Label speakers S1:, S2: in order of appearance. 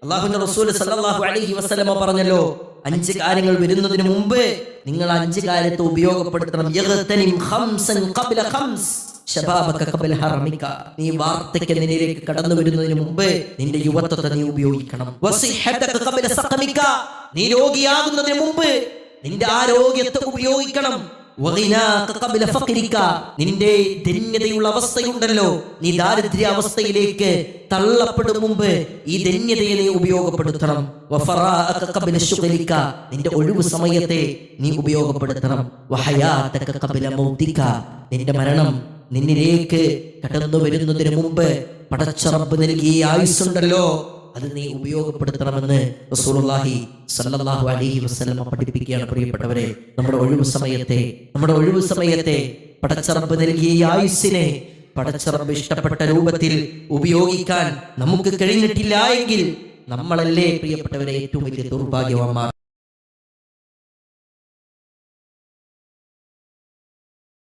S1: അല്ലാഹുവിന്റെ റസൂൽ സല്ലല്ലാഹു അലൈഹി വസല്ലമ പറഞ്ഞല്ലോ, 5 കാര്യങ്ങൾ വരുന്നതിന് മുമ്പ് നിങ്ങൾ 5 കാര്യത്തെ ഉപയോഗപ്പെടുത്തണം. യഗ്തനിം ഖംസൻ ഖബ്ല ഖംസ് ശബാബക ഖബ്ല ഹറമിക. നീ വാർദ്ധക്യത്തിലേക്ക് കടന്നു വരുന്നതിന് മുമ്പ് നിന്റെ യുവത്വത്തെ നീ ഉപയോഗിക്കണം. വസിഹതക ഖബ്ല സഖമിക. നീ രോഗിയാകുന്നതിന് മുമ്പ് നിന്റെ ആരോഗ്യത്തെ ഉപയോഗിക്കണം. വഗിനാക ഖബ്ല ഫഖരിക. നിന്റെ ധന്യതയുള്ള അവസ്ഥയുണ്ടല്ലോ, നീ ദാരിദ്ര്യ അവസ്ഥയിലേക്ക് തള്ളപ്പെടും മുമ്പ് ഈ ധന്യതയെ നീ ഉപയോഗപ്പെടുത്തണം. വഫറാഅക ഖബ്ല ശുഗ്ലിക. നിന്റെ ഒഴിവ് സമയത്തെ നീ ഉപയോഗപ്പെടുത്തണം. വഹയാതക ഖബ്ല മൗതിക. നിന്റെ മരണം നിന്നിലേക്ക് കടന്നു വരുന്നതിന് മുമ്പ് പടച്ച റബ്ബ് നൽകിയ ആയുസ്സുണ്ടല്ലോ, അത് നീ ഉപയോഗപ്പെടുത്തണമെന്ന് റസൂലുള്ളാഹി സ്വല്ലല്ലാഹു അലൈഹി വസല്ലം പഠിപ്പിക്കുകയാണ്. പ്രിയപ്പെട്ടവരെ, നമ്മുടെ ഒഴിവ് സമയത്തെ പടച്ച റബ്ബ് നൽകിയ ഈ ആയുസ്സിനെ പടച്ച റബ്ബ് ഇഷ്ടപ്പെട്ട രൂപത്തിൽ ഉപയോഗിക്കാൻ നമുക്ക് കഴിഞ്ഞിട്ടില്ല എങ്കിൽ നമ്മളല്ലേ പ്രിയപ്പെട്ടവരെ ഏറ്റവും വലിയ ദൗർഭാഗ്യവാന്മാർ.